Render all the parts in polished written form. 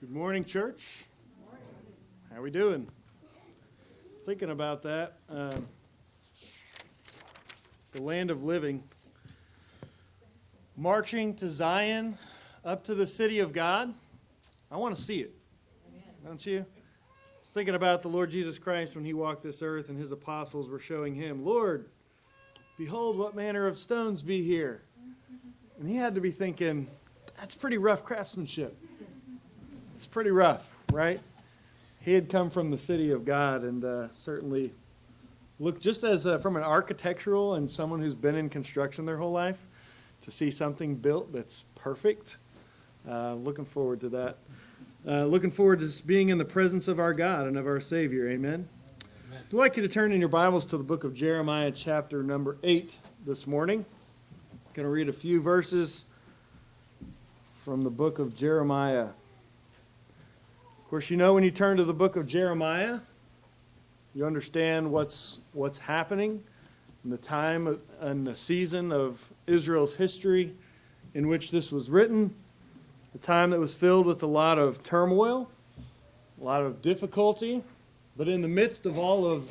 Good morning, church. How we doing? Thinking about that. The land of living. Marching to Zion, up to the city of God. I want to see it. Don't you? I was thinking about the Lord Jesus Christ when he walked this earth and his apostles were showing him, Lord, behold what manner of stones be here. And he had to be thinking, that's pretty rough craftsmanship. It's pretty rough, right? He had come from the city of God and certainly looked just as from an architectural and someone who's been in construction their whole life to see something built that's perfect. Looking forward to that. Looking forward to being in the presence of our God and of our Savior. Amen. I'd like you to turn in your Bibles to the book of Jeremiah, chapter number 8 this morning. I'm going to read a few verses from the book of Jeremiah. Of course, you know when you turn to the book of Jeremiah, you understand what's happening in the time and the season of Israel's history in which this was written, a time that was filled with a lot of turmoil, a lot of difficulty, but in the midst of all of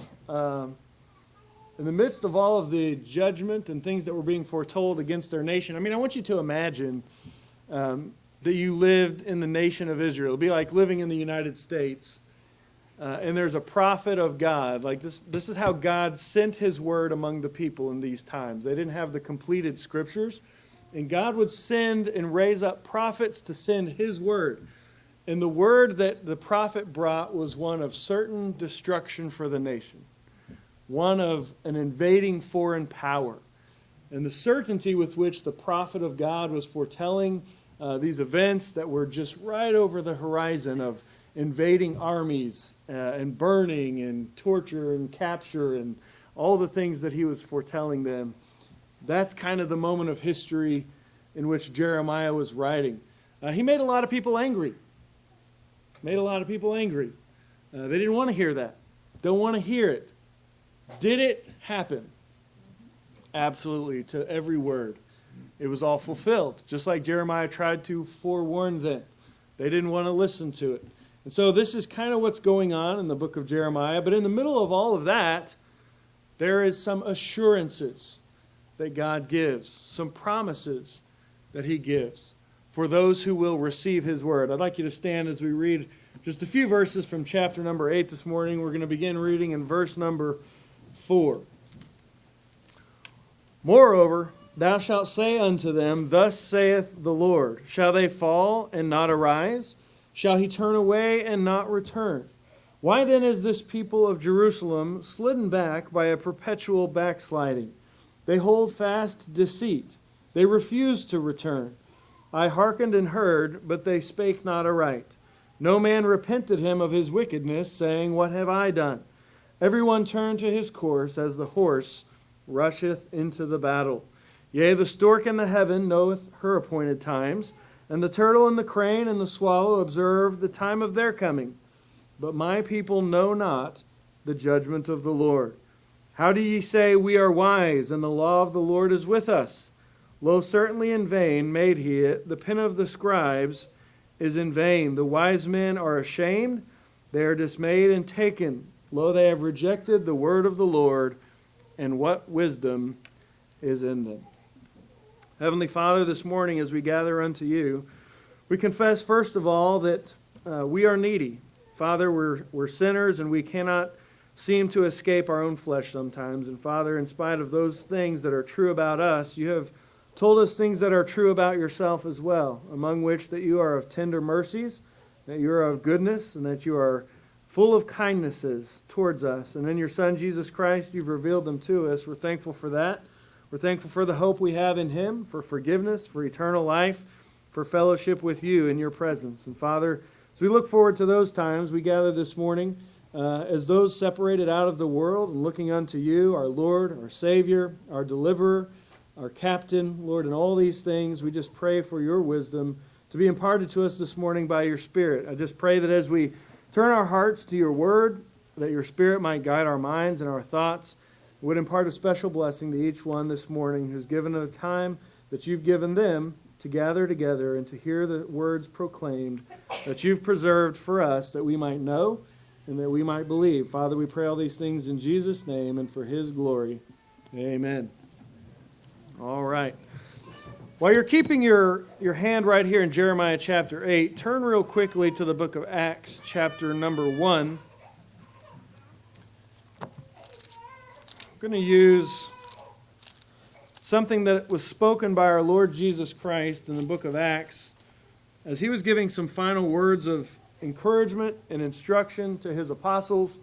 the judgment and things that were being foretold against their nation. I mean, I want you to imagine that you lived in the nation of Israel. It'd be like living in the United States, and there's a prophet of God. Like this is how God sent his word among the people in these times. They didn't have the completed scriptures, and God would send and raise up prophets to send his word. And the word that the prophet brought was one of certain destruction for the nation, one of an invading foreign power. And the certainty with which the prophet of God was foretelling these events that were just right over the horizon of invading armies and burning and torture and capture and all the things that he was foretelling them. That's kind of the moment of history in which Jeremiah was writing. He made a lot of people angry. They didn't want to hear that. Don't want to hear it. Did it happen? Absolutely, to every word. It was all fulfilled, just like Jeremiah tried to forewarn them. They didn't want to listen to it. And so this is kind of what's going on in the book of Jeremiah. But in the middle of all of that, there is some assurances that God gives, some promises that he gives for those who will receive his word. I'd like you to stand as we read just a few verses from chapter number 8 this morning. We're going to begin reading in verse number 4. Moreover, thou shalt say unto them, Thus saith the Lord, Shall they fall and not arise? Shall he turn away and not return? Why then is this people of Jerusalem slidden back by a perpetual backsliding? They hold fast deceit. They refuse to return. I hearkened and heard, but they spake not aright. No man repented him of his wickedness, saying, What have I done? Every one turned to his course, as the horse rusheth into the battle. Yea, the stork in the heaven knoweth her appointed times, and the turtle and the crane and the swallow observe the time of their coming. But my people know not the judgment of the Lord. How do ye say, We are wise, and the law of the Lord is with us? Lo, certainly in vain made he it. The pen of the scribes is in vain. The wise men are ashamed. They are dismayed and taken. Lo, they have rejected the word of the Lord, and what wisdom is in them. Heavenly Father, this morning as we gather unto you, we confess first of all that we are needy. Father, we're sinners and we cannot seem to escape our own flesh sometimes. And Father, in spite of those things that are true about us, you have told us things that are true about yourself as well, among which that you are of tender mercies, that you are of goodness, and that you are full of kindnesses towards us. And in your Son, Jesus Christ, you've revealed them to us. We're thankful for that. We're thankful for the hope we have in him, for forgiveness, for eternal life, for fellowship with you in your presence. And Father, as we look forward to those times, we gather this morning as those separated out of the world and looking unto you, our Lord, our Savior, our Deliverer, our Captain, Lord, and all these things. We just pray for your wisdom to be imparted to us this morning by your Spirit. I just pray that as we turn our hearts to your word, that your Spirit might guide our minds and our thoughts, would impart a special blessing to each one this morning who's given a time that you've given them to gather together and to hear the words proclaimed that you've preserved for us that we might know and that we might believe. Father, we pray all these things in Jesus' name and for his glory. Amen. All right. While you're keeping your hand right here in Jeremiah chapter 8, turn real quickly to the book of Acts chapter number 1. I'm going to use something that was spoken by our Lord Jesus Christ in the book of Acts as he was giving some final words of encouragement and instruction to his apostles.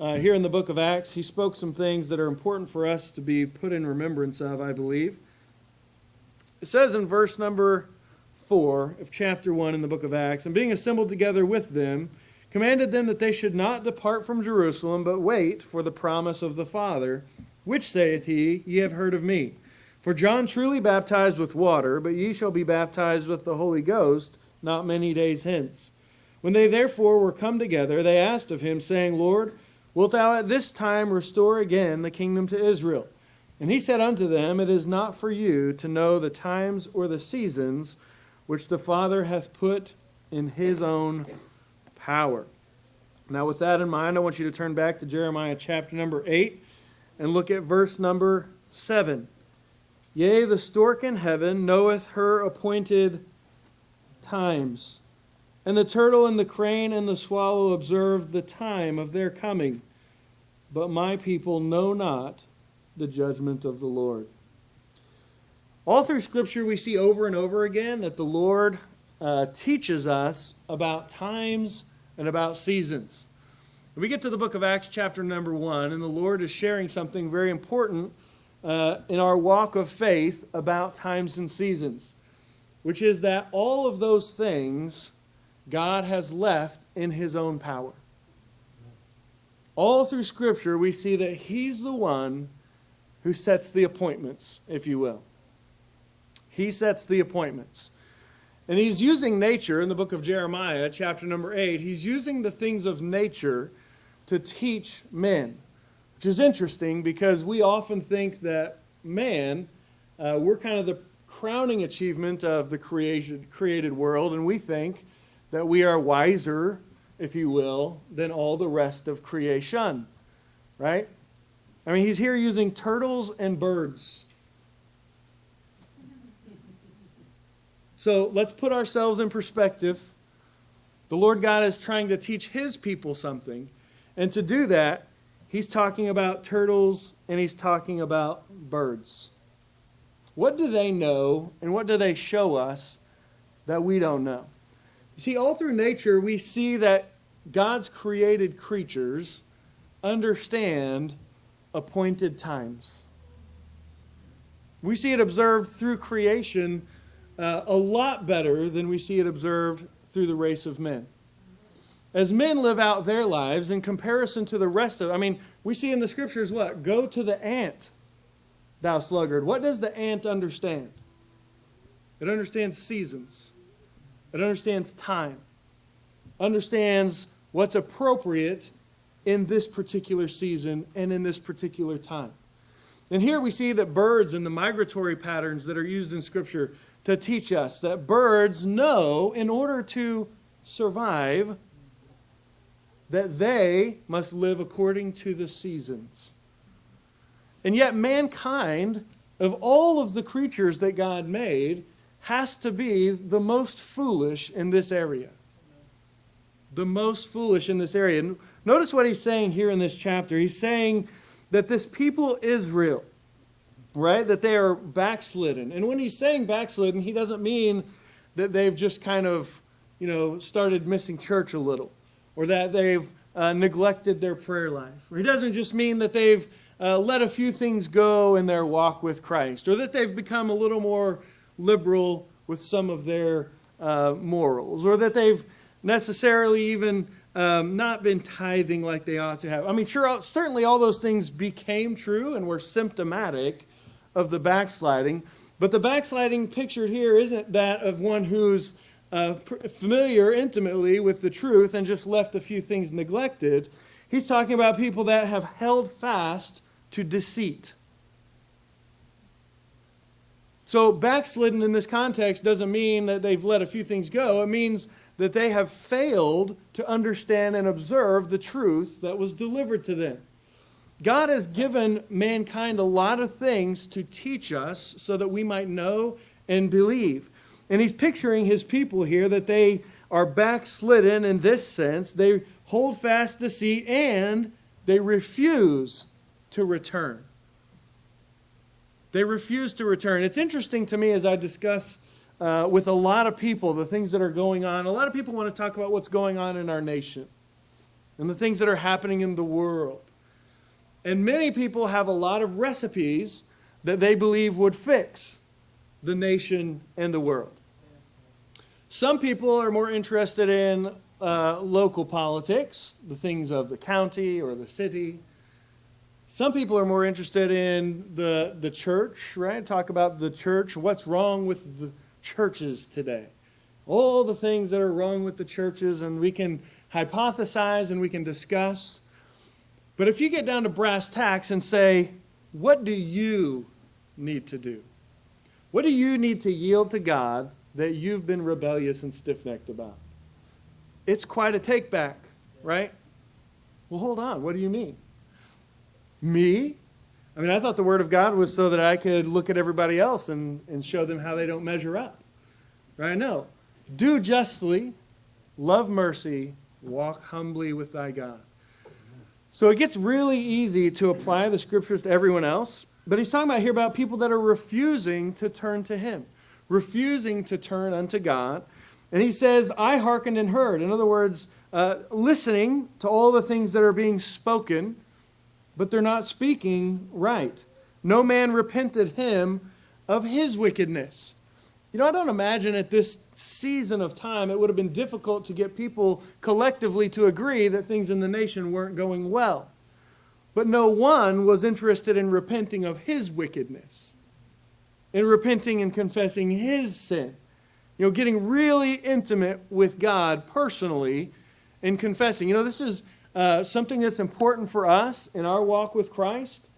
Here in the book of Acts, he spoke some things that are important for us to be put in remembrance of, I believe. It says in verse number 4 of chapter 1 in the book of Acts, "And being assembled together with them, commanded them that they should not depart from Jerusalem, but wait for the promise of the Father, which saith he, Ye have heard of me. For John truly baptized with water, but ye shall be baptized with the Holy Ghost not many days hence. When they therefore were come together, they asked of him, saying, Lord, wilt thou at this time restore again the kingdom to Israel? And he said unto them, It is not for you to know the times or the seasons which the Father hath put in his own power." Now with that in mind, I want you to turn back to Jeremiah chapter number 8 and look at verse number 7. "Yea, the stork in heaven knoweth her appointed times, and the turtle and the crane and the swallow observe the time of their coming. But my people know not the judgment of the Lord." All through Scripture we see over and over again that the Lord teaches us about times and about seasons. We get to the book of Acts chapter number 1, and the Lord is sharing something very important in our walk of faith about times and seasons, which is that all of those things God has left in his own power. All through Scripture we see that he's the one who sets the appointments, if you will. He sets the appointments. And he's using nature in the book of Jeremiah, chapter number 8. He's using the things of nature to teach men, which is interesting because we often think that man, we're kind of the crowning achievement of the created world, and we think that we are wiser, if you will, than all the rest of creation, right? I mean, he's here using turtles and birds. So let's put ourselves in perspective. The Lord God is trying to teach his people something. And to do that, he's talking about turtles and he's talking about birds. What do they know and what do they show us that we don't know? You see, all through nature, we see that God's created creatures understand appointed times. We see it observed through creation a lot better than we see it observed through the race of men. As men live out their lives in comparison to the rest of, we see in the Scriptures what? Go to the ant, thou sluggard. What does the ant understand? It understands seasons. It understands time. Understands what's appropriate in this particular season and in this particular time. And here we see that birds and the migratory patterns that are used in Scripture to teach us that birds know in order to survive that they must live according to the seasons. And yet mankind, of all of the creatures that God made, has to be the most foolish in this area. The most foolish in this area. And notice what he's saying here in this chapter. He's saying that this people Israel, right, that they are backslidden. And when he's saying backslidden, he doesn't mean that they've just kind of, started missing church a little, or that they've neglected their prayer life. Or he doesn't just mean that they've let a few things go in their walk with Christ, or that they've become a little more liberal with some of their morals, or that they've necessarily even not been tithing like they ought to have. Certainly all those things became true and were symptomatic of the backsliding, but the backsliding pictured here isn't that of one who's familiar intimately with the truth and just left a few things neglected. He's talking about people that have held fast to deceit. So backslidden in this context doesn't mean that they've let a few things go. It means that they have failed to understand and observe the truth that was delivered to them. God has given mankind a lot of things to teach us so that we might know and believe. And he's picturing his people here that they are backslidden in this sense. They hold fast deceit and they refuse to return. They refuse to return. It's interesting to me as I discuss with a lot of people the things that are going on. A lot of people want to talk about what's going on in our nation and the things that are happening in the world. And many people have a lot of recipes that they believe would fix the nation and the world. Some people are more interested in local politics, the things of the county or the city. Some people are more interested in the church, right? Talk about the church, what's wrong with the churches today. All the things that are wrong with the churches, and we can hypothesize and we can discuss. But if you get down to brass tacks and say, what do you need to do? What do you need to yield to God that you've been rebellious and stiff-necked about? It's quite a take-back, right? Well, hold on. What do you mean? Me? I mean, I thought the Word of God was so that I could look at everybody else and show them how they don't measure up. Right? No. Do justly, love mercy, walk humbly with thy God. So it gets really easy to apply the Scriptures to everyone else. But he's talking about here about people that are refusing to turn to him, refusing to turn unto God. And he says, I hearkened and heard. In other words, listening to all the things that are being spoken, but they're not speaking right. No man repented him of his wickedness. You know, I don't imagine at this season of time it would have been difficult to get people collectively to agree that things in the nation weren't going well. But no one was interested in repenting of his wickedness, in repenting and confessing his sin. You know, getting really intimate with God personally and confessing. You know, this is something that's important for us in our walk with Christ,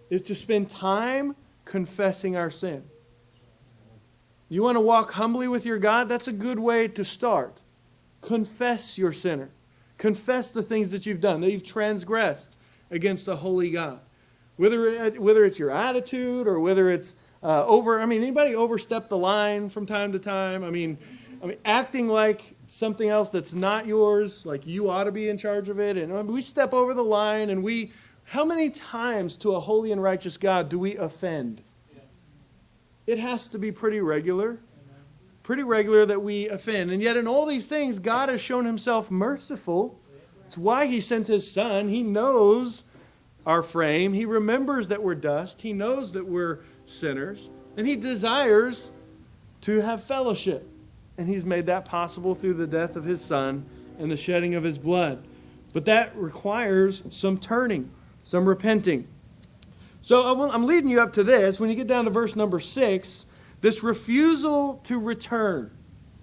is to spend time confessing our sin. You want to walk humbly with your God? That's a good way to start. Confess your sinner. Confess the things that you've done, that you've transgressed against a holy God. Whether it's your attitude or whether it's anybody overstep the line from time to time? I mean, acting like something else that's not yours, like you ought to be in charge of it. And we step over the line and how many times to a holy and righteous God do we offend? It has to be pretty regular. Pretty regular that we offend. And yet in all these things, God has shown himself merciful. It's why he sent his Son. He knows our frame. He remembers that we're dust. He knows that we're sinners. And he desires to have fellowship. And he's made that possible through the death of his Son and the shedding of his blood. But that requires some turning, some repenting. So I'm leading you up to this. When you get down to verse number 6, this refusal to return.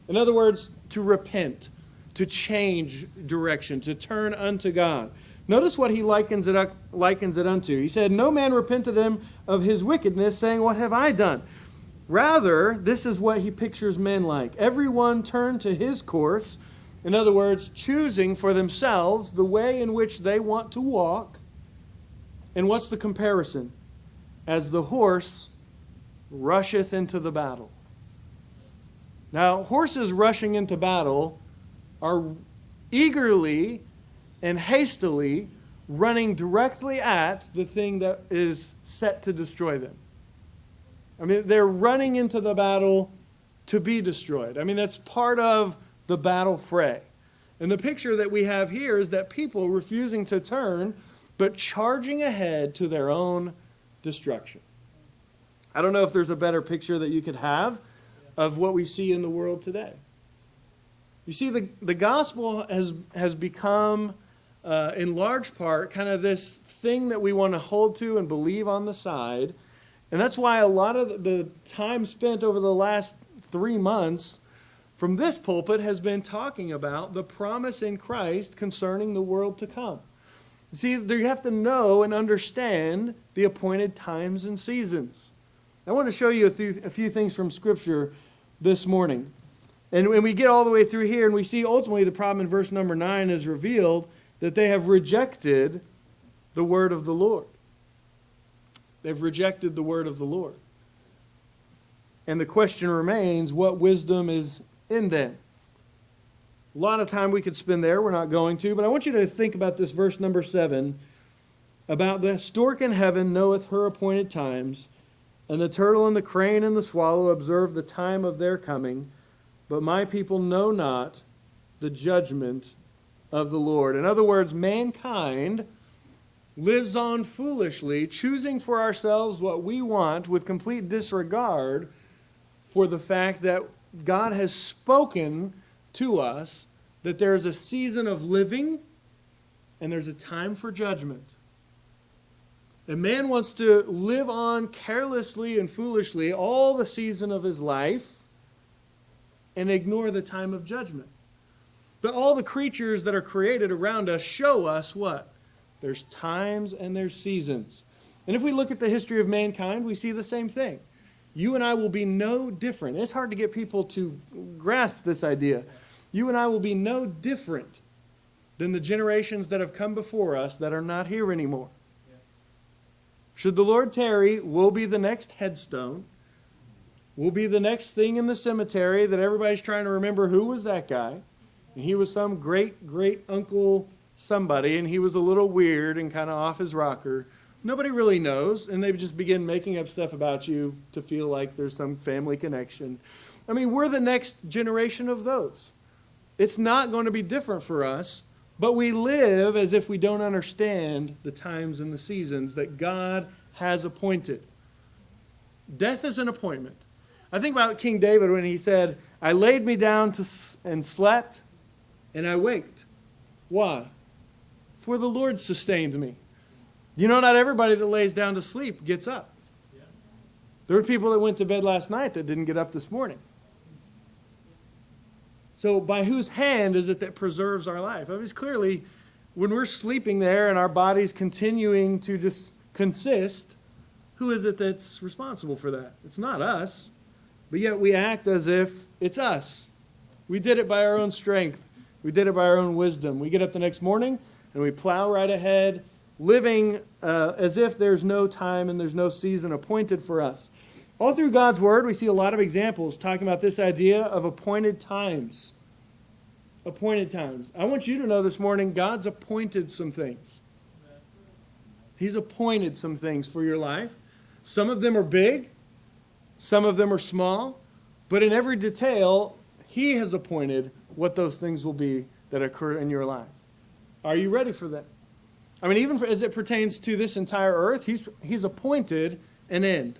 In other words, to repent, to change direction, to turn unto God. Notice what he likens it unto. He said, no man repented him of his wickedness, saying, what have I done? Rather, this is what he pictures men like. Everyone turned to his course. In other words, choosing for themselves the way in which they want to walk. And what's the comparison? As the horse rusheth into the battle. Now, horses rushing into battle are eagerly and hastily running directly at the thing that is set to destroy them. I mean, they're running into the battle to be destroyed. I mean, that's part of the battle fray. And the picture that we have here is that people refusing to turn, but charging ahead to their own destruction. I don't know if there's a better picture that you could have of what we see in the world today. You see, the gospel has become, in large part, kind of this thing that we want to hold to and believe on the side. And that's why a lot of the time spent over the last 3 months from this pulpit has been talking about the promise in Christ concerning the world to come. See, you have to know and understand the appointed times and seasons. I want to show you a few things from Scripture this morning. And when we get all the way through here and we see ultimately the problem in verse number 9 is revealed, that they have rejected the word of the Lord. They've rejected the word of the Lord. And the question remains, what wisdom is in them? A lot of time we could spend there. We're not going to. But I want you to think about this verse number 7. About the stork in heaven knoweth her appointed times, and the turtle and the crane and the swallow observe the time of their coming. But my people know not the judgment of the Lord. In other words, mankind lives on foolishly, choosing for ourselves what we want with complete disregard for the fact that God has spoken to us that there is a season of living and there's a time for judgment. And man wants to live on carelessly and foolishly all the season of his life and ignore the time of judgment. But all the creatures that are created around us show us what? There's times and there's seasons. And if we look at the history of mankind, we see the same thing. You and I will be no different. It's hard to get people to grasp this idea. You and I will be no different than the generations that have come before us that are not here anymore. Should the Lord tarry, we'll be the next headstone. We'll be the next thing in the cemetery that everybody's trying to remember who was that guy. And he was some great uncle somebody, and he was a little weird and kind of off his rocker. Nobody really knows, and they just begin making up stuff about you to feel like there's some family connection. I mean, we're the next generation of those. It's not going to be different for us, but we live as if we don't understand the times and the seasons that God has appointed. Death is an appointment. I think about King David when he said, I laid me down and slept, and I waked. Why? For the Lord sustained me. You know, not everybody that lays down to sleep gets up. There were people that went to bed last night that didn't get up this morning. So by whose hand is it that preserves our life? I mean, it's clearly, when we're sleeping there and our body's continuing to just consist, who is it that's responsible for that? It's not us. But yet we act as if it's us. We did it by our own strength. We did it by our own wisdom. We get up the next morning and we plow right ahead, living as if there's no time and there's no season appointed for us. All through God's Word, we see a lot of examples talking about this idea of appointed times. Appointed times. I want you to know this morning, God's appointed some things. He's appointed some things for your life. Some of them are big. Some of them are small. But in every detail, He has appointed what those things will be that occur in your life. Are you ready for that? I mean, even as it pertains to this entire earth, He's appointed an end.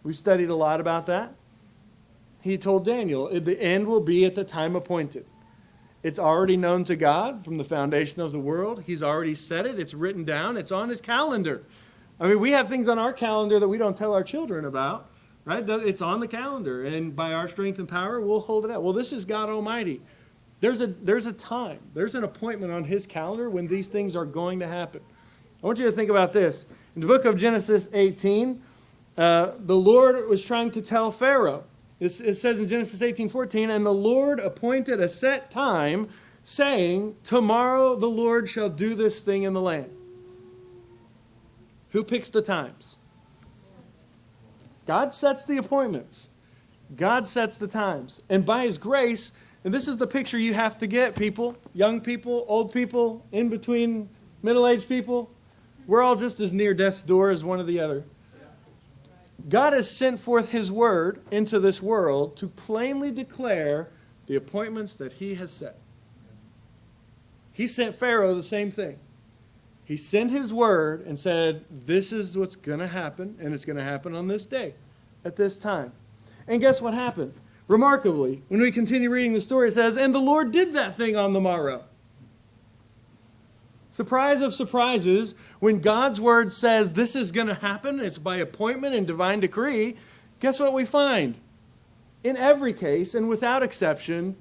We studied a lot about that. He told Daniel, the end will be at the time appointed. It's already known to God from the foundation of the world. He's already said it. It's written down. It's on His calendar. I mean, we have things on our calendar that we don't tell our children about, right? It's on the calendar, and by our strength and power, we'll hold it out. Well, this is God Almighty. There's a time. There's an appointment on His calendar when these things are going to happen. I want you to think about this. In the book of Genesis 18, the Lord was trying to tell Pharaoh. It says in Genesis 18:14, and the Lord appointed a set time, saying, tomorrow the Lord shall do this thing in the land. Who picks the times? God sets the appointments. God sets the times. And by His grace, and this is the picture you have to get, people, young people, old people, in between middle-aged people, we're all just as near death's door as one or the other. God has sent forth His word into this world to plainly declare the appointments that He has set. He sent Pharaoh the same thing. He sent His word and said, this is what's going to happen, and it's going to happen on this day, at this time. And guess what happened? Remarkably, when we continue reading the story, it says, and the Lord did that thing on the morrow. Surprise of surprises, when God's word says this is going to happen, it's by appointment and divine decree, guess what we find? In every case, and without exception,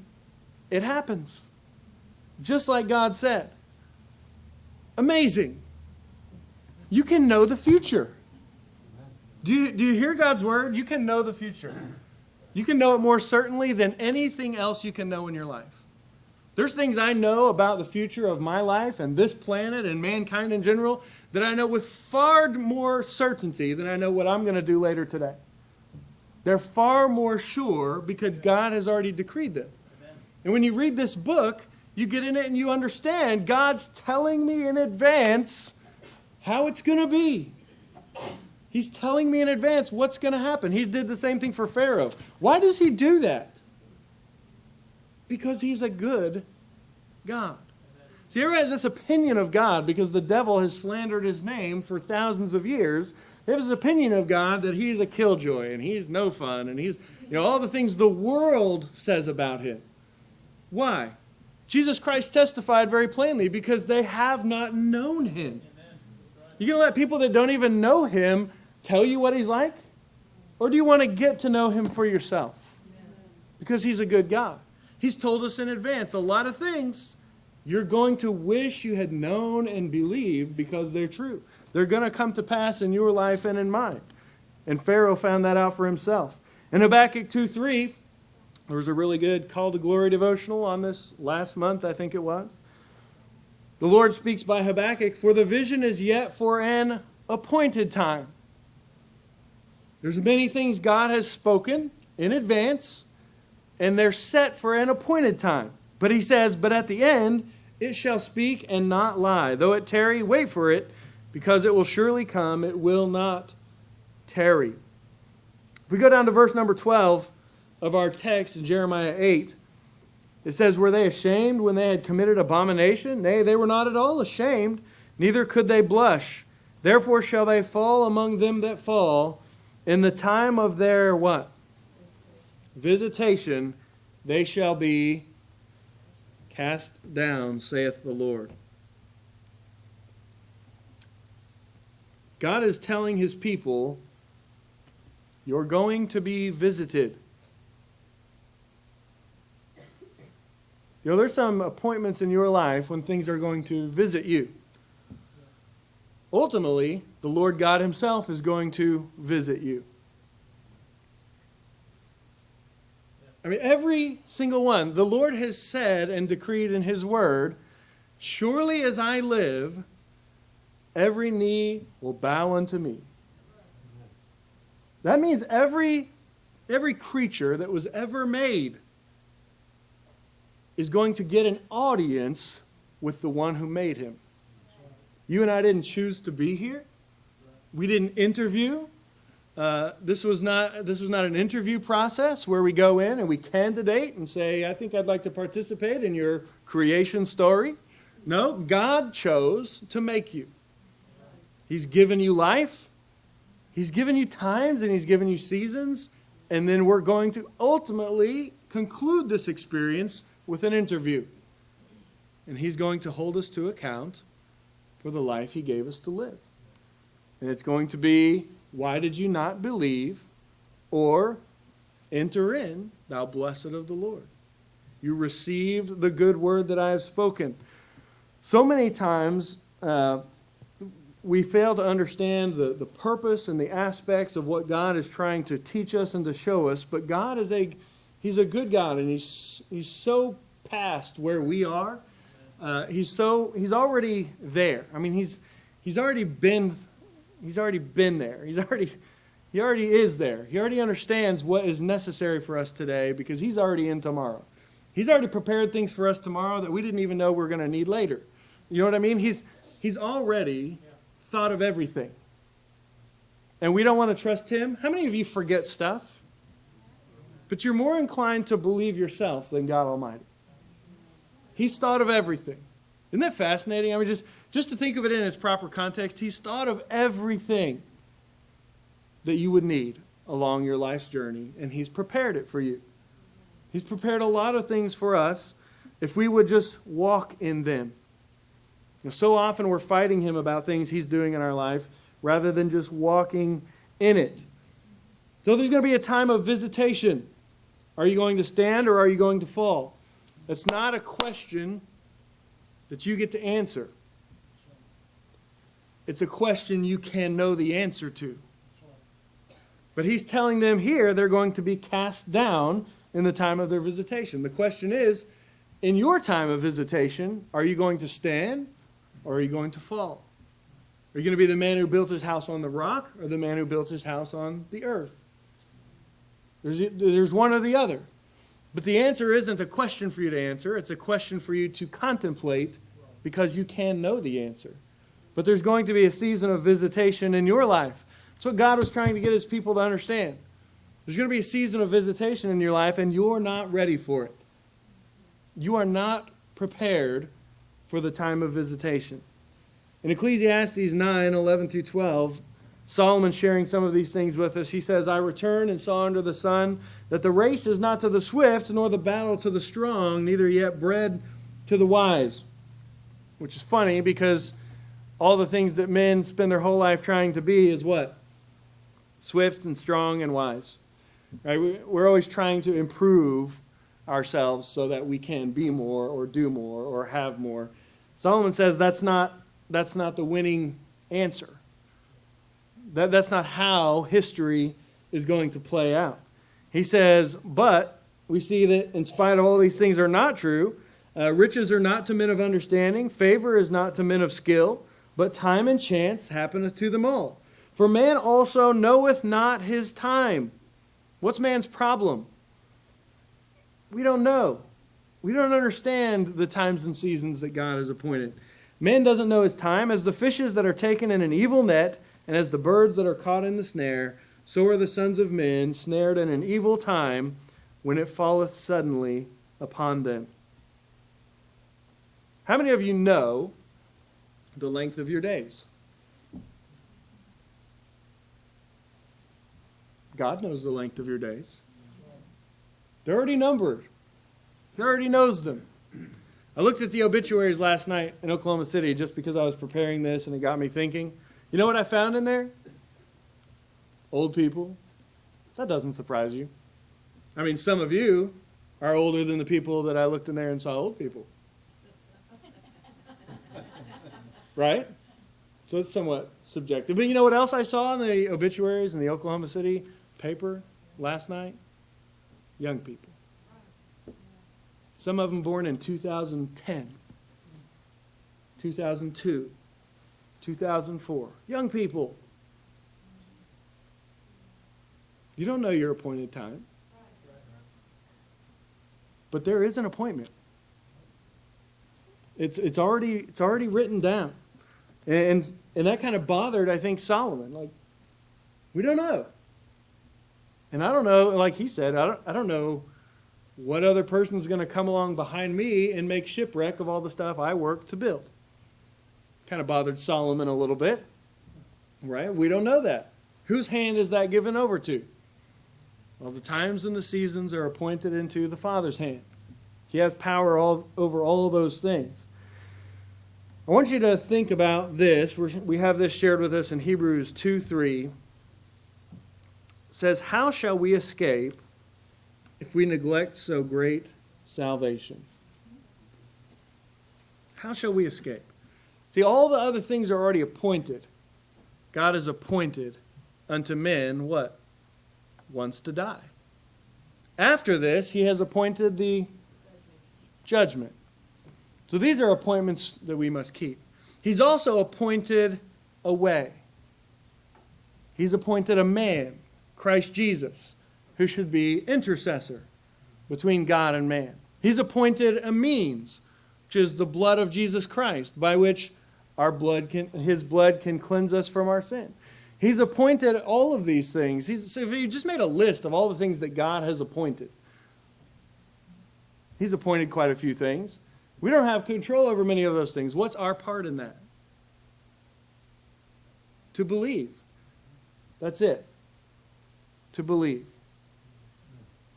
it happens. Just like God said. Amazing. You can know the future. Do you hear God's word? You can know the future. You can know it more certainly than anything else you can know in your life. There's things I know about the future of my life and this planet and mankind in general that I know with far more certainty than I know what I'm going to do later today. They're far more sure because God has already decreed them. Amen. And when you read this book, you get in it and you understand God's telling me in advance how it's going to be. He's telling me in advance what's going to happen. He did the same thing for Pharaoh. Why does he do that? Because he's a good God. See, everyone has this opinion of God because the devil has slandered his name for thousands of years. They have this opinion of God that he's a killjoy and he's no fun and he's, all the things the world says about him. Why? Jesus Christ testified very plainly because they have not known him. You're going to let people that don't even know him tell you what he's like? Or do you want to get to know him for yourself? Because he's a good God. He's told us in advance a lot of things you're going to wish you had known and believed because they're true. They're going to come to pass in your life and in mine. And Pharaoh found that out for himself. In Habakkuk 2:3, there was a really good Call to Glory devotional on this last month, I think it was. The Lord speaks by Habakkuk, "For the vision is yet for an appointed time." There's many things God has spoken in advance, and they're set for an appointed time. But he says, but at the end, it shall speak and not lie. Though it tarry, wait for it, because it will surely come. It will not tarry. If we go down to verse number 12 of our text in Jeremiah 8, it says, "Were they ashamed when they had committed abomination? Nay, they were not at all ashamed, neither could they blush. Therefore shall they fall among them that fall. In the time of their" what? "Visitation, they shall be cast down, saith the Lord." God is telling his people, you're going to be visited. There's some appointments in your life when things are going to visit you. Ultimately, the Lord God himself is going to visit you. I mean, every single one. The Lord has said and decreed in his word, "Surely as I live, every knee will bow unto me." That means every creature that was ever made is going to get an audience with the one who made him. You and I didn't choose to be here. We didn't interview. This was not an interview process where we go in and we candidate and say, "I think I'd like to participate in your creation story." No, God chose to make you. He's given you life. He's given you times and he's given you seasons. And then we're going to ultimately conclude this experience with an interview. And he's going to hold us to account for the life he gave us to live. And it's going to be, "Why did you not believe?" or "Enter in, thou blessed of the Lord. You received the good word that I have spoken." So many times we fail to understand the purpose and the aspects of what God is trying to teach us and to show us. But God is he's a good God, and he's so past where we are. He's already there. I mean, he's already been there. He already is there. He already understands what is necessary for us today because he's already in tomorrow. He's already prepared things for us tomorrow that we didn't even know we're going to need later. You know what I mean? He's already thought of everything. And we don't want to trust him. How many of you forget stuff? But you're more inclined to believe yourself than God Almighty. He's thought of everything. Isn't that fascinating? I mean, just to think of it in its proper context, he's thought of everything that you would need along your life's journey, and he's prepared it for you. He's prepared a lot of things for us if we would just walk in them. And so often we're fighting him about things he's doing in our life rather than just walking in it. So there's going to be a time of visitation. Are you going to stand or are you going to fall? That's not a question that you get to answer. It's a question you can know the answer to. But he's telling them here they're going to be cast down in the time of their visitation. The question is, in your time of visitation, are you going to stand or are you going to fall? Are you going to be the man who built his house on the rock or the man who built his house on the earth? There's one or the other. But the answer isn't a question for you to answer. It's a question for you to contemplate because you can know the answer. But there's going to be a season of visitation in your life. That's what God was trying to get his people to understand. There's going to be a season of visitation in your life, and you're not ready for it. You are not prepared for the time of visitation. In Ecclesiastes 9, 11 through 12, Solomon sharing some of these things with us. He says, I returned and saw under the sun that the race is not to the swift, nor the battle to the strong, neither yet bread to the wise. Which is funny because all the things that men spend their whole life trying to be is what? Swift and strong and wise. Right? We're always trying to improve ourselves so that we can be more or do more or have more. Solomon says that's not the winning answer. That's not how history is going to play out. He says, but we see that in spite of all these things are not true, riches are not to men of understanding, favor is not to men of skill, but time and chance happeneth to them all. For man also knoweth not his time. What's man's problem? We don't know. We don't understand the times and seasons that God has appointed. Man doesn't know his time. As the fishes that are taken in an evil net, and as the birds that are caught in the snare, so are the sons of men snared in an evil time when it falleth suddenly upon them. How many of you know the length of your days? God knows the length of your days. They're already numbered. He already knows them. I looked at the obituaries last night in Oklahoma City just because I was preparing this and it got me thinking. You know what I found in there? Old people. That doesn't surprise you. I mean, some of you are older than the people that I looked in there and saw old people. Right? So it's somewhat subjective. But you know what else I saw in the obituaries in the Oklahoma City paper last night? Young people. Some of them born in 2010, 2002, 2004. Young people. You don't know your appointed time. But there is an appointment. It's already written down. And that kind of bothered, I think, Solomon. Like, we don't know. And I don't know, like he said, I don't know what other person's going to come along behind me and make shipwreck of all the stuff I worked to build. Kind of bothered Solomon a little bit. Right? We don't know that. Whose hand is that given over to? Well, the times and the seasons are appointed into the Father's hand. He has power over all those things. I want you to think about this. We have this shared with us in Hebrews 2:3. It says, how shall we escape if we neglect so great salvation? How shall we escape? See, all the other things are already appointed. God has appointed unto men what? Once to die. After this, he has appointed the judgment. So these are appointments that we must keep. He's also appointed a way. He's appointed a man, Christ Jesus, who should be intercessor between God and man. He's appointed a means, which is the blood of Jesus Christ, by which his blood can cleanse us from our sin. He's appointed all of these things. So if you just made a list of all the things that God has appointed, he's appointed quite a few things. We don't have control over many of those things. What's our part in that? To believe. That's it. To believe.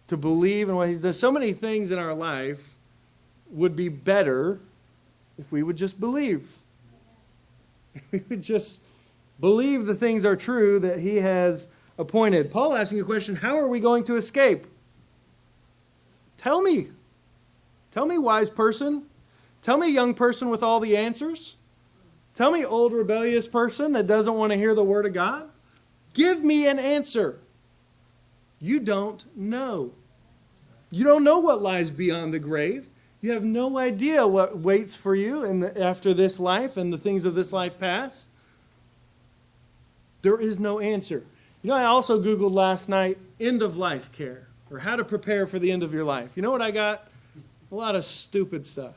To believe in what he's done. So many things in our life would be better if we would just believe. We would just believe the things are true that he has appointed. Paul asking a question, how are we going to escape? Tell me. Tell me, wise person. Tell me, young person with all the answers. Tell me, old rebellious person that doesn't want to hear the word of God. Give me an answer. You don't know. You don't know what lies beyond the grave. You have no idea what waits for you after this life and the things of this life pass. There is no answer. You know, I also Googled last night, end of life care, or how to prepare for the end of your life. You know what I got? A lot of stupid stuff.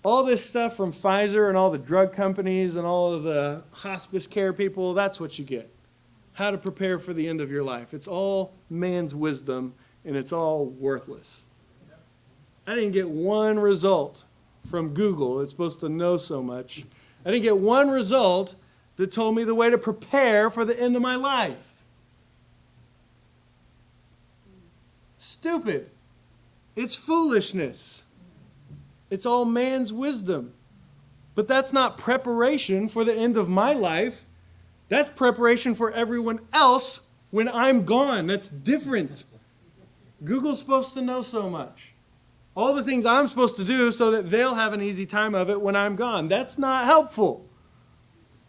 All this stuff from Pfizer and all the drug companies and all of the hospice care people, that's what you get. How to prepare for the end of your life. It's all man's wisdom, and it's all worthless. I didn't get one result from Google. It's supposed to know so much. I didn't get one result that told me the way to prepare for the end of my life. Stupid. It's foolishness. It's all man's wisdom. But that's not preparation for the end of my life. That's preparation for everyone else when I'm gone. That's different. Google's supposed to know so much. All the things I'm supposed to do so that they'll have an easy time of it when I'm gone. That's not helpful.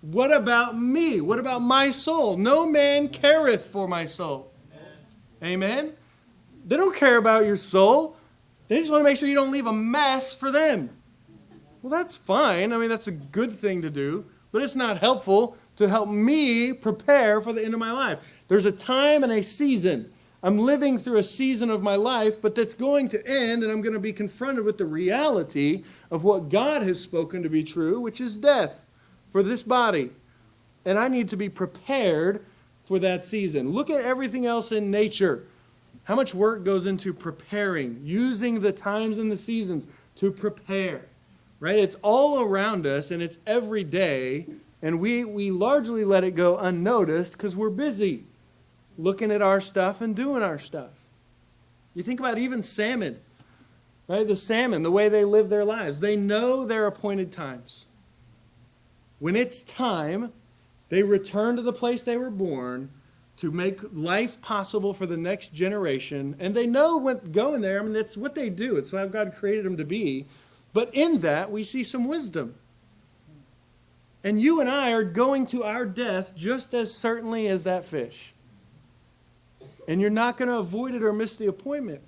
What about me? What about my soul? No man careth for my soul. Amen? They don't care about your soul. They just want to make sure you don't leave a mess for them. Well, that's fine. I mean, that's a good thing to do. But it's not helpful to help me prepare for the end of my life. There's a time and a season. I'm living through a season of my life, but that's going to end, and I'm going to be confronted with the reality of what God has spoken to be true, which is death for this body. And I need to be prepared for that season. Look at everything else in nature. How much work goes into preparing, using the times and the seasons to prepare, right? It's all around us, and it's every day, and we largely let it go unnoticed because we're busy looking at our stuff and doing our stuff. You think about even salmon, right? The salmon, the way they live their lives. They know their appointed times. When it's time, they return to the place they were born to make life possible for the next generation. And they know when going there. I mean, that's what they do. It's how God created them to be. But in that, we see some wisdom. And you and I are going to our death just as certainly as that fish. And you're not going to avoid it or miss the appointment.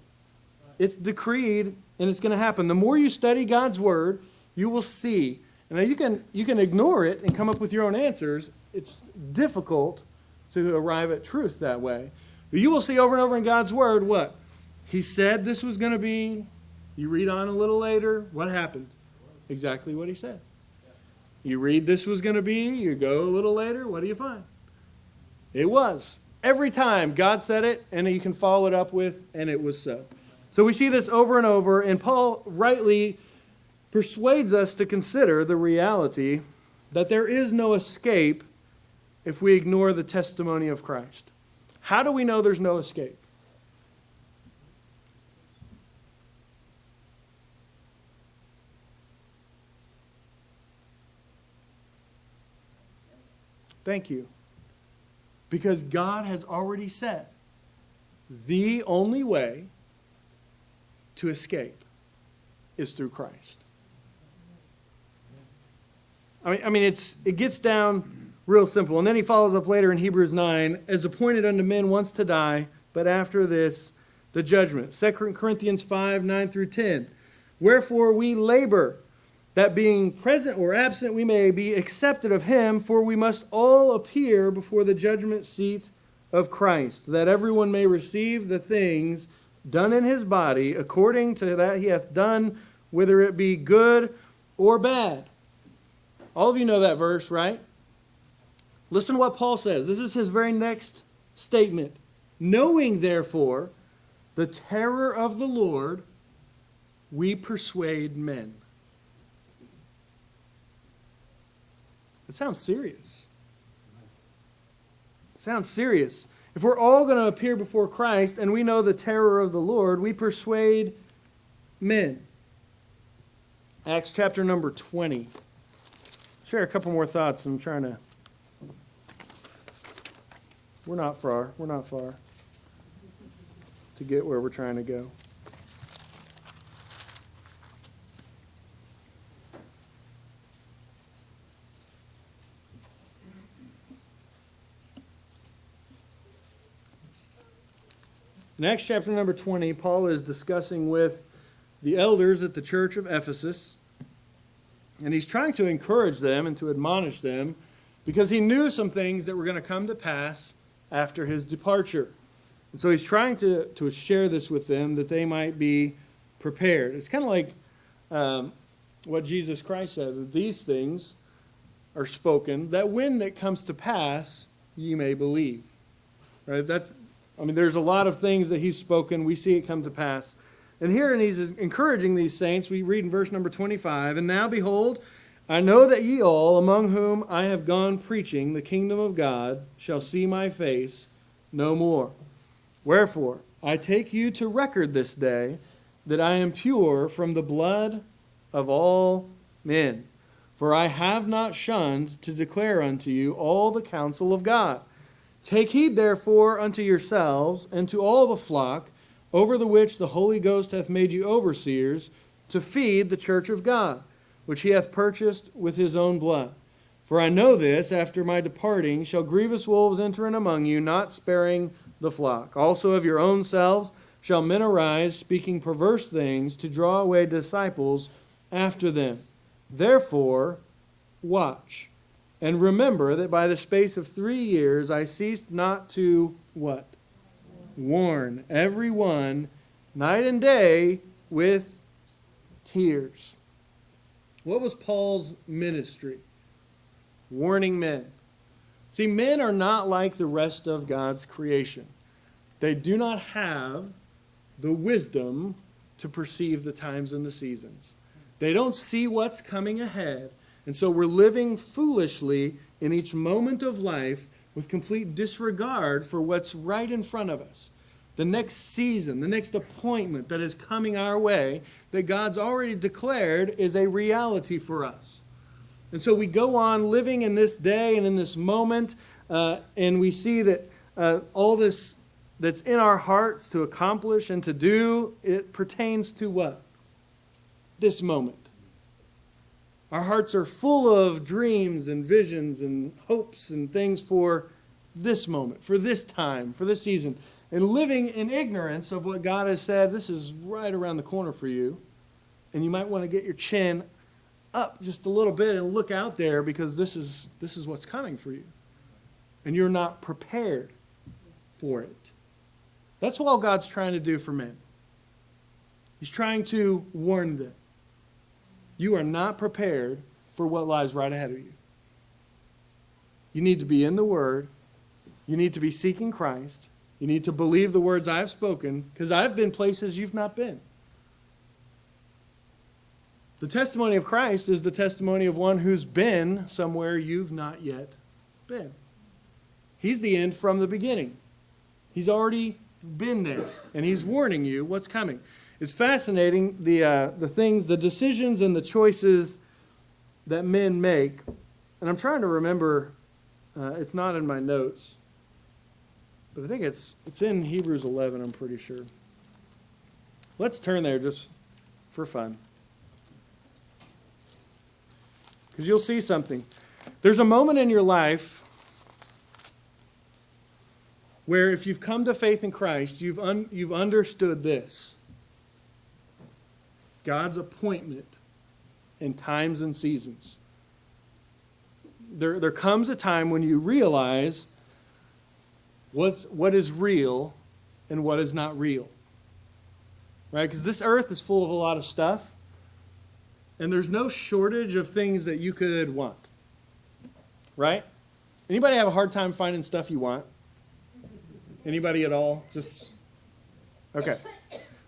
It's decreed, and it's going to happen. The more you study God's Word, you will see. And now you can ignore it and come up with your own answers. It's difficult to arrive at truth that way. But you will see over and over in God's Word what? He said this was going to be. You read on a little later. What happened? Exactly what He said. You read this was going to be. You go a little later. What do you find? It was. Every time God said it, and you can follow it up with, and it was so. So we see this over and over, and Paul rightly persuades us to consider the reality that there is no escape if we ignore the testimony of Christ. How do we know there's no escape? Thank you. Because God has already said the only way to escape is through Christ. I mean, it gets down real simple. And then he follows up later in Hebrews 9, as appointed unto men once to die, but after this, the judgment. 2 Corinthians 5, 9 through 10. Wherefore we labor, that being present or absent we may be accepted of Him, for we must all appear before the judgment seat of Christ, that everyone may receive the things done in his body according to that he hath done, whether it be good or bad. All of you know that verse, right? Listen to what Paul says. This is his very next statement. Knowing, therefore, the terror of the Lord, we persuade men. It sounds serious. It sounds serious. If we're all going to appear before Christ and we know the terror of the Lord, we persuade men. Acts chapter number 20. Share a couple more thoughts. I'm trying to... We're not far to get where we're trying to go. In Acts chapter number 20, Paul is discussing with the elders at the church of Ephesus, and he's trying to encourage them and to admonish them because he knew some things that were going to come to pass after his departure. And so he's trying to share this with them that they might be prepared. It's kind of like what Jesus Christ said, that these things are spoken, that when it comes to pass, ye may believe. Right? There's a lot of things that he's spoken. We see it come to pass. And here, and he's encouraging these saints, we read in verse number 25, "And now behold, I know that ye all, among whom I have gone preaching the kingdom of God, shall see my face no more. Wherefore, I take you to record this day, that I am pure from the blood of all men. For I have not shunned to declare unto you all the counsel of God. Take heed therefore unto yourselves, and to all the flock, over the which the Holy Ghost hath made you overseers, to feed the church of God, which he hath purchased with his own blood. For I know this, after my departing shall grievous wolves enter in among you, not sparing the flock. Also of your own selves shall men arise, speaking perverse things, to draw away disciples after them. Therefore, watch, and remember that by the space of 3 years I ceased not to," what? "Warn every one night and day with tears." What was Paul's ministry? Warning men. See, men are not like the rest of God's creation. They do not have the wisdom to perceive the times and the seasons. They don't see what's coming ahead. And so we're living foolishly in each moment of life with complete disregard for what's right in front of us. The next season, the next appointment that is coming our way, that God's already declared is a reality for us. And so we go on living in this day and in this moment, and we see that all this that's in our hearts to accomplish and to do, it pertains to what? This moment. Our hearts are full of dreams and visions and hopes and things for this moment, for this time, for this season. And living in ignorance of what God has said, this is right around the corner for you. And you might want to get your chin up just a little bit and look out there, because this is what's coming for you. And you're not prepared for it. That's all God's trying to do for men. He's trying to warn them. You are not prepared for what lies right ahead of you. You need to be in the Word. You need to be seeking Christ. You need to believe the words I've spoken, because I've been places you've not been. The testimony of Christ is the testimony of one who's been somewhere you've not yet been. He's the end from the beginning. He's already been there, and he's warning you what's coming. It's fascinating, the things, the decisions and the choices that men make. And I'm trying to remember, it's not in my notes, but I think it's in Hebrews 11, I'm pretty sure. Let's turn there just for fun, because you'll see something. There's a moment in your life where if you've come to faith in Christ, you've understood this. God's appointment in times and seasons. There comes a time when you realize what is real and what is not real. Right? Because this earth is full of a lot of stuff, and there's no shortage of things that you could want. Right? Anybody have a hard time finding stuff you want? Anybody at all? Just okay.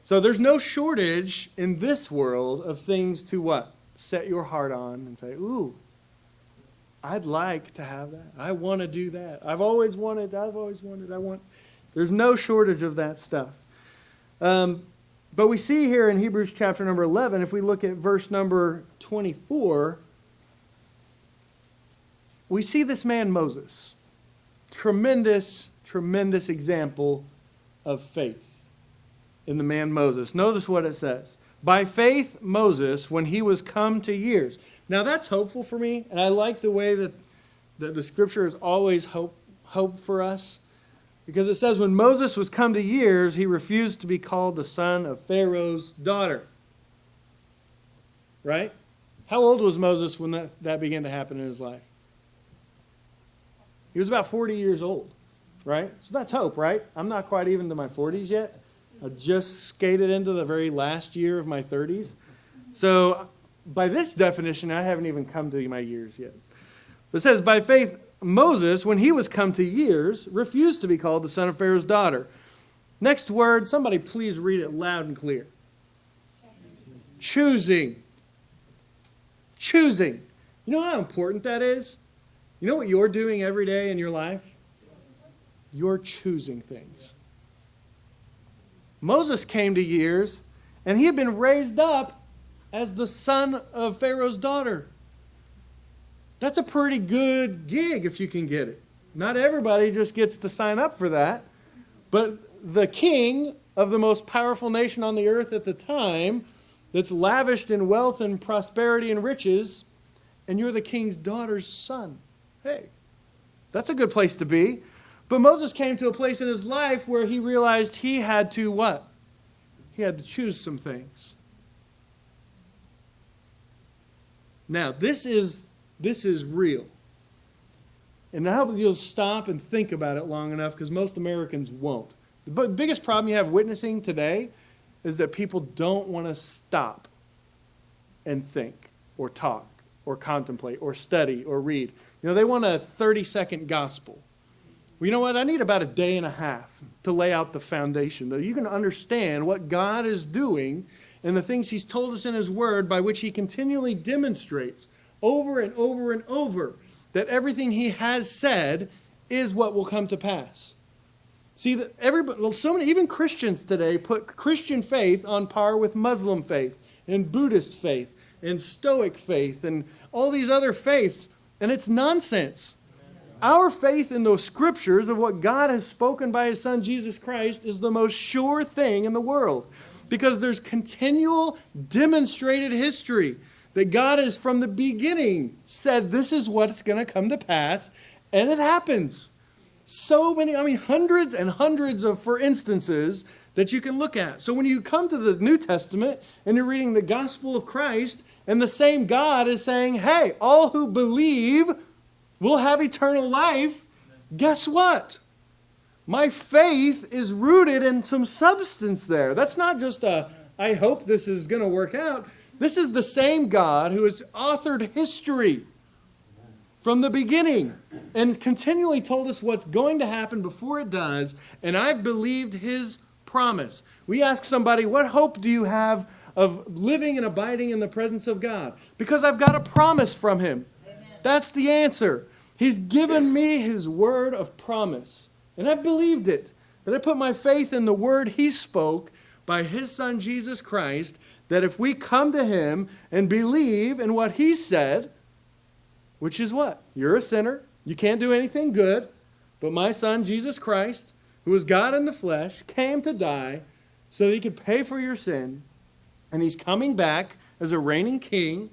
So there's no shortage in this world of things to what? Set your heart on and say, ooh, I'd like to have that. I want to do that. I've always wanted, I want. There's no shortage of that stuff. But we see here in Hebrews chapter number 11, if we look at verse number 24, we see this man Moses. Tremendous example of faith in the man Moses. Notice what it says. By faith, Moses, when he was come to years. Now that's hopeful for me, and I like the way that the Scripture is always hope for us. Because it says when Moses was come to years, he refused to be called the son of Pharaoh's daughter. Right? How old was Moses when that began to happen in his life? He was about 40 years old. Right? So that's hope, right? I'm not quite even to my 40s yet. I just skated into the very last year of my 30s. So by this definition, I haven't even come to my years yet. It says, by faith, Moses, when he was come to years, refused to be called the son of Pharaoh's daughter. Next word, somebody please read it loud and clear. Choosing. Choosing. You know how important that is? You know what you're doing every day in your life? You're choosing things. Moses came to years, and he had been raised up as the son of Pharaoh's daughter. That's a pretty good gig if you can get it. Not everybody just gets to sign up for that. But the king of the most powerful nation on the earth at the time, that's lavished in wealth and prosperity and riches, and you're the king's daughter's son. Hey, that's a good place to be. But Moses came to a place in his life where he realized he had to what? He had to choose some things. Now, this is real. And I hope you'll stop and think about it long enough, because most Americans won't. The biggest problem you have witnessing today is that people don't want to stop and think or talk or contemplate or study or read. You know, they want a 30-second gospel. Well, you know what? I need about a day and a half to lay out the foundation, though you can understand what God is doing and the things he's told us in his word, by which he continually demonstrates over and over and over that everything he has said is what will come to pass. See, that everybody, so many, even Christians today, put Christian faith on par with Muslim faith and Buddhist faith and Stoic faith and all these other faiths, and it's nonsense. Our faith in those scriptures of what God has spoken by his son Jesus Christ is the most sure thing in the world, because there's continual demonstrated history that God has from the beginning said this is what's going to come to pass, and it happens. So many, hundreds and hundreds of for instances that you can look at. So when you come to the New Testament and you're reading the gospel of Christ, and the same God is saying, hey, all who believe will have eternal life, guess what? My faith is rooted in some substance there. That's not just I hope this is going to work out. This is the same God who has authored history from the beginning and continually told us what's going to happen before it does, and I've believed his promise. We ask somebody, what hope do you have of living and abiding in the presence of God? Because I've got a promise from him. Amen. That's the answer. He's given me his word of promise, and I've believed it. That I put my faith in the word he spoke by his son Jesus Christ, that if we come to him and believe in what he said, which is what? You're a sinner. You can't do anything good. But my son, Jesus Christ, who was God in the flesh, came to die so that he could pay for your sin. And he's coming back as a reigning king.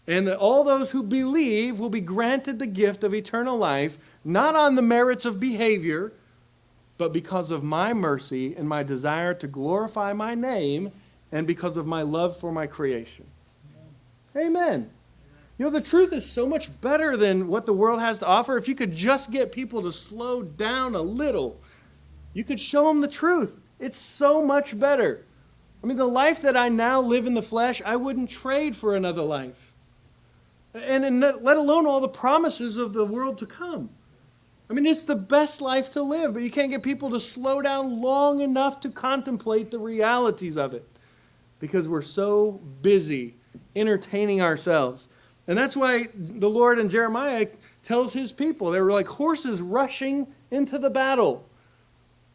And that all those who believe will be granted the gift of eternal life, not on the merits of behavior, but because of my mercy and my desire to glorify my name, and because of my love for my creation. Amen. You know, the truth is so much better than what the world has to offer. If you could just get people to slow down a little, you could show them the truth. It's so much better. The life that I now live in the flesh, I wouldn't trade for another life. And let alone all the promises of the world to come. It's the best life to live, but you can't get people to slow down long enough to contemplate the realities of it, because we're so busy entertaining ourselves. And that's why the Lord in Jeremiah tells his people, they were like horses rushing into the battle,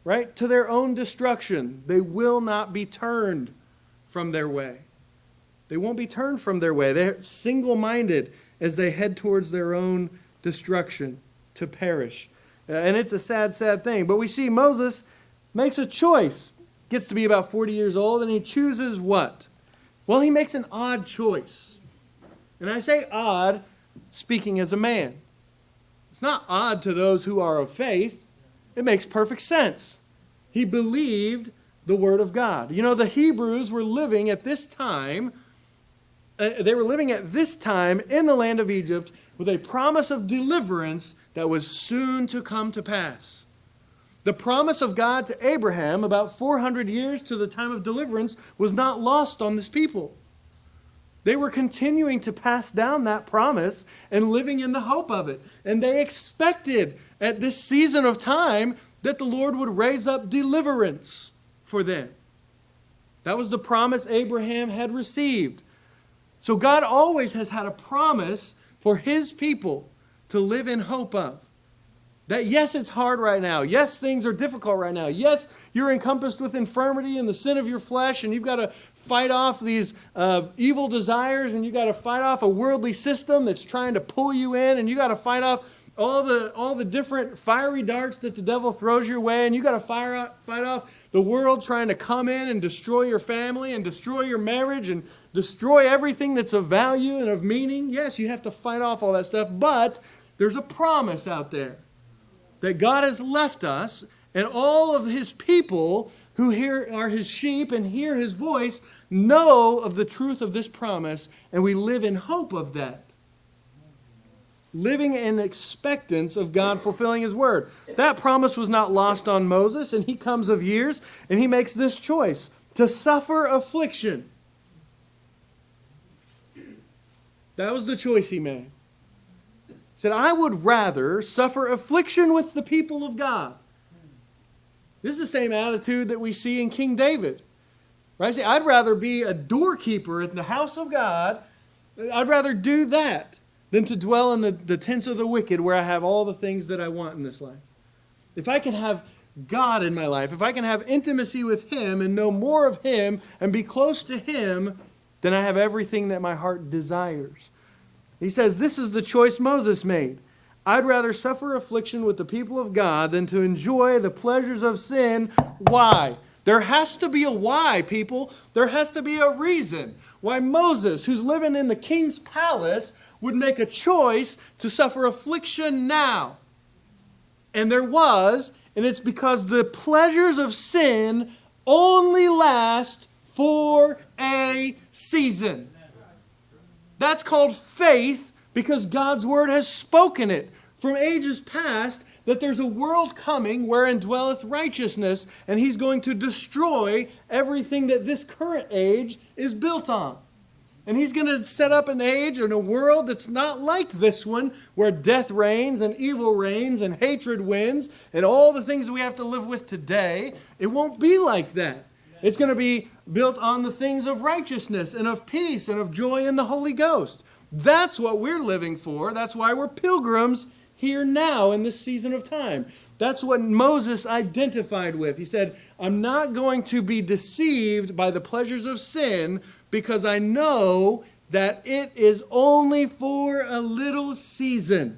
right? To their own destruction. They will not be turned from their way. They won't be turned from their way. They're single-minded as they head towards their own destruction, to perish. And it's a sad, sad thing. But we see Moses makes a choice. Gets to be about 40 years old, and he chooses what? Well, he makes an odd choice. And I say odd, speaking as a man. It's not odd to those who are of faith. It makes perfect sense. He believed the word of God. You know, the Hebrews were living at this time. They were living at this time in the land of Egypt with a promise of deliverance that was soon to come to pass. The promise of God to Abraham about 400 years to the time of deliverance was not lost on this people. They were continuing to pass down that promise and living in the hope of it. And they expected at this season of time that the Lord would raise up deliverance for them. That was the promise Abraham had received. So God always has had a promise for his people to live in hope of. That yes, it's hard right now. Yes, things are difficult right now. Yes, you're encompassed with infirmity and the sin of your flesh, and you've got to fight off these evil desires, and you've got to fight off a worldly system that's trying to pull you in, and you've got to fight off all the different fiery darts that the devil throws your way, and you've got to fight off the world trying to come in and destroy your family and destroy your marriage and destroy everything that's of value and of meaning. Yes, you have to fight off all that stuff, but there's a promise out there that God has left us, and all of his people who are his sheep and hear his voice know of the truth of this promise, and we live in hope of that. Living in expectance of God fulfilling his word. That promise was not lost on Moses, and he comes of years, and he makes this choice to suffer affliction. That was the choice he made. He said, I would rather suffer affliction with the people of God. This is the same attitude that we see in King David. Right? See, I'd rather be a doorkeeper in the house of God. I'd rather do that than to dwell in the tents of the wicked where I have all the things that I want in this life. If I can have God in my life, if I can have intimacy with him and know more of him and be close to him, then I have everything that my heart desires. He says, this is the choice Moses made. I'd rather suffer affliction with the people of God than to enjoy the pleasures of sin. Why? There has to be a why, people. There has to be a reason why Moses, who's living in the king's palace, would make a choice to suffer affliction now. And there was, and it's because the pleasures of sin only last for a season. That's called faith because God's word has spoken it from ages past that there's a world coming wherein dwelleth righteousness, and he's going to destroy everything that this current age is built on. And he's going to set up an age and a world that's not like this one, where death reigns and evil reigns and hatred wins and all the things that we have to live with today. It won't be like that. It's going to be built on the things of righteousness and of peace and of joy in the Holy Ghost. That's what we're living for. That's why we're pilgrims here now in this season of time. That's what Moses identified with. He said, I'm not going to be deceived by the pleasures of sin because I know that it is only for a little season.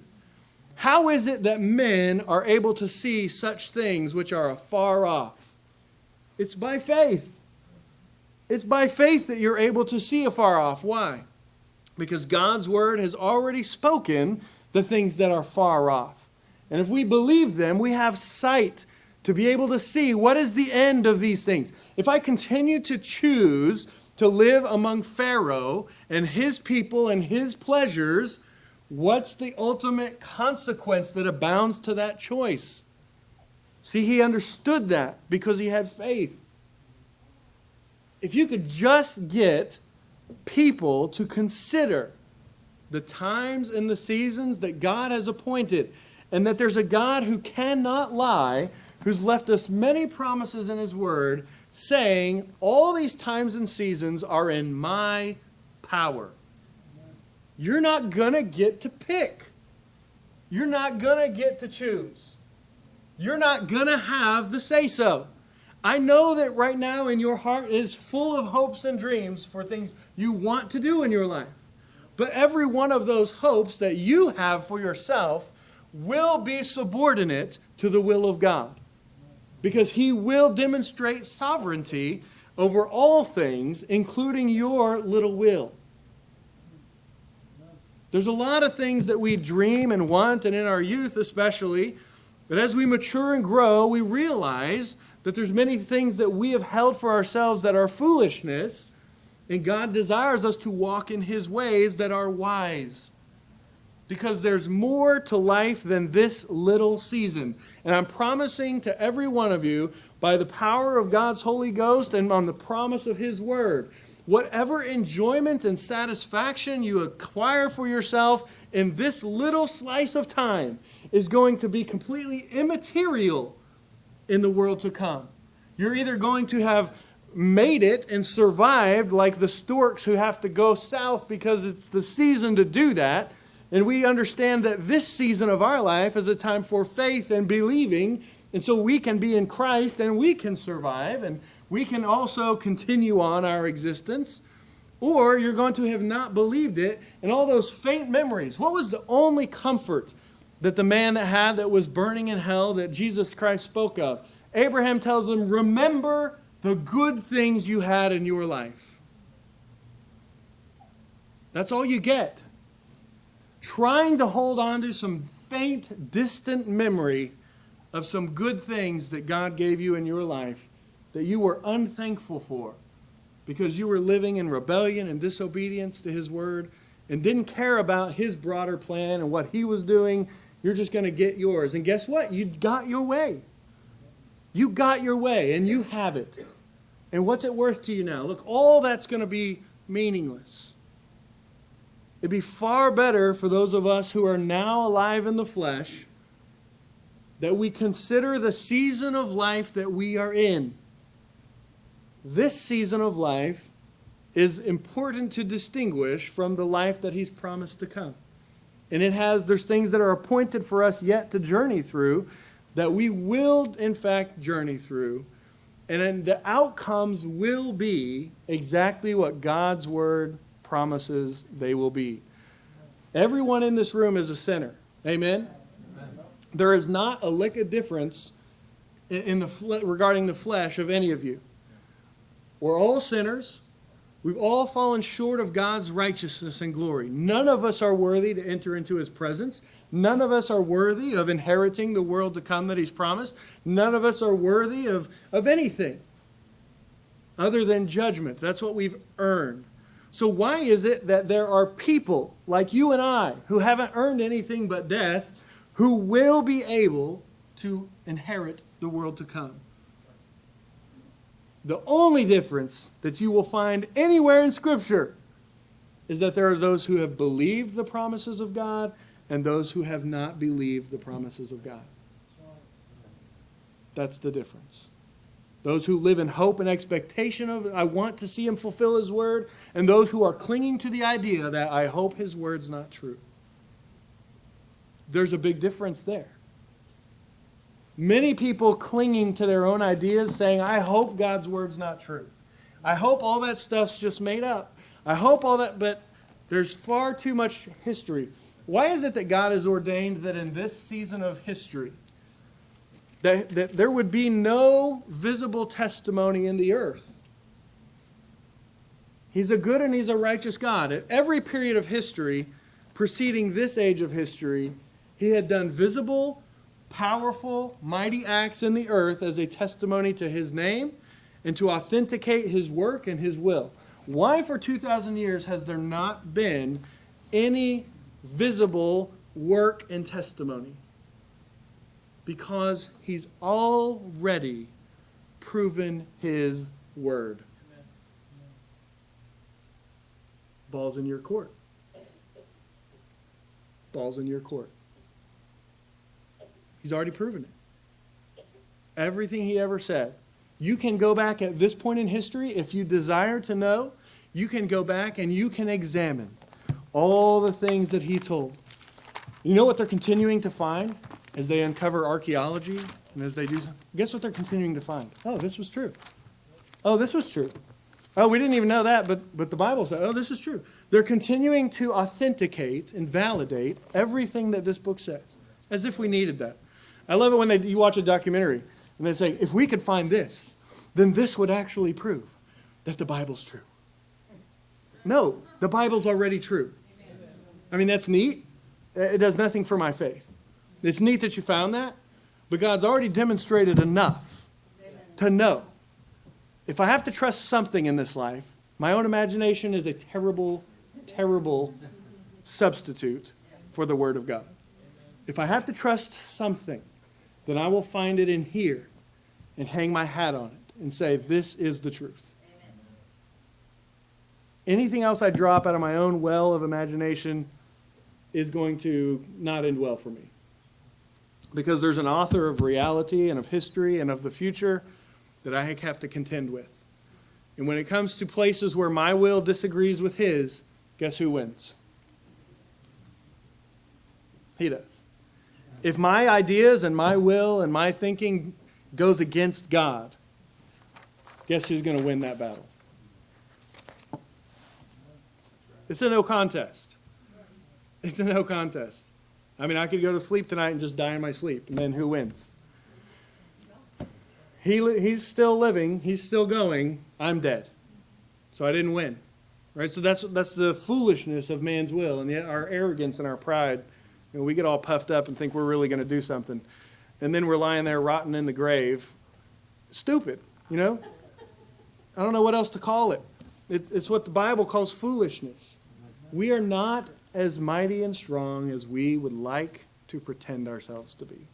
How is it that men are able to see such things which are afar off? It's by faith. It's by faith that you're able to see afar off. Why? Because God's word has already spoken the things that are far off. And if we believe them, we have sight to be able to see what is the end of these things. If I continue to choose to live among Pharaoh and his people and his pleasures, what's the ultimate consequence that abounds to that choice? See, he understood that because he had faith. If you could just get people to consider the times and the seasons that God has appointed, and that there's a God who cannot lie, who's left us many promises in his word, saying all these times and seasons are in my power. You're not going to get to pick. You're not going to get to choose. You're not going to have the say-so. I know that right now in your heart is full of hopes and dreams for things you want to do in your life. But every one of those hopes that you have for yourself will be subordinate to the will of God. Because he will demonstrate sovereignty over all things, including your little will. There's a lot of things that we dream and want, and in our youth especially, But as we mature and grow, we realize that there's many things that we have held for ourselves that are foolishness, and God desires us to walk in His ways that are wise. Because there's more to life than this little season. And I'm promising to every one of you, by the power of God's Holy Ghost and on the promise of His Word, whatever enjoyment and satisfaction you acquire for yourself in this little slice of time is going to be completely immaterial in the world to come. You're either going to have made it and survived like the storks who have to go south because it's the season to do that. And we understand that this season of our life is a time for faith and believing. And so we can be in Christ and we can survive and we can also continue on our existence. Or you're going to have not believed it and all those faint memories. What was the only comfort that the man that was burning in hell that Jesus Christ spoke of? Abraham tells him, remember the good things you had in your life. That's all you get. Trying to hold on to some faint, distant memory of some good things that God gave you in your life that you were unthankful for because you were living in rebellion and disobedience to His Word and didn't care about His broader plan and what He was doing. You're just going to get yours. And guess what? You got your way. You got your way and you have it. And what's it worth to you now? Look, all that's going to be meaningless. It'd be far better for those of us who are now alive in the flesh that we consider the season of life that we are in. This season of life is important to distinguish from the life that He's promised to come. And there's things that are appointed for us yet to journey through that we will, in fact, journey through. And then the outcomes will be exactly what God's Word promises they will be. Everyone in this room is a sinner. Amen? Amen. There is not a lick of difference regarding the flesh of any of you. We're all sinners. We've all fallen short of God's righteousness and glory. None of us are worthy to enter into His presence. None of us are worthy of inheriting the world to come that He's promised. None of us are worthy of anything other than judgment. That's what we've earned. So why is it that there are people like you and I who haven't earned anything but death who will be able to inherit the world to come? The only difference that you will find anywhere in Scripture is that there are those who have believed the promises of God and those who have not believed the promises of God. That's the difference. Those who live in hope and expectation of, I want to see Him fulfill His Word, and those who are clinging to the idea that I hope His Word's not true. There's a big difference there. Many people clinging to their own ideas saying, I hope God's Word's not true. I hope all that stuff's just made up. I hope all that, but there's far too much history. Why is it that God has ordained that in this season of history, that there would be no visible testimony in the earth? He's a good and He's a righteous God. At every period of history preceding this age of history, He had done visible, powerful, mighty acts in the earth as a testimony to His name and to authenticate His work and His will. Why for 2,000 years has there not been any visible work and testimony? Because He's already proven His word. Ball's in your court. Ball's in your court. He's already proven it. Everything He ever said. You can go back at this point in history, if you desire to know, you can go back and you can examine all the things that He told. You know what they're continuing to find as they uncover archaeology and as they do? Guess what they're continuing to find? Oh, this was true. Oh, this was true. Oh, we didn't even know that, but the Bible said, oh, this is true. They're continuing to authenticate and validate everything that this book says, as if we needed that. I love it when you watch a documentary and they say, if we could find this, then this would actually prove that the Bible's true. No, the Bible's already true. I mean, that's neat. It does nothing for my faith. It's neat that you found that, But God's already demonstrated enough to know. If I have to trust something in this life, my own imagination is a terrible, terrible substitute for the Word of God. If I have to trust something, then I will find it in here and hang my hat on it and say, this is the truth. Anything else I drop out of my own well of imagination is going to not end well for me. Because there's an author of reality and of history and of the future that I have to contend with. And when it comes to places where my will disagrees with his, guess who wins? He does. If my ideas and my will and my thinking goes against God, guess who's going to win that battle? It's a no contest. It's a no contest. I mean, I could go to sleep tonight and just die in my sleep, and then who wins? He's still living. He's still going. I'm dead. So I didn't win. Right? So that's the foolishness of man's will, and yet our arrogance and our pride. You know, we get all puffed up and think we're really going to do something. And then we're lying there rotting in the grave. Stupid, you know? I don't know what else to call it. It's what the Bible calls foolishness. We are not as mighty and strong as we would like to pretend ourselves to be.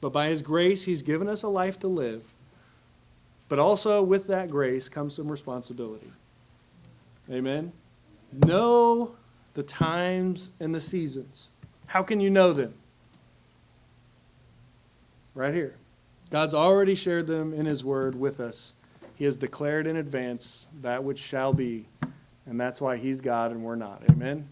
But by His grace, He's given us a life to live. But also with that grace comes some responsibility. Amen? Know the times and the seasons. How can you know them? Right here. God's already shared them in His Word with us. He has declared in advance that which shall be. And that's why He's God and we're not. Amen?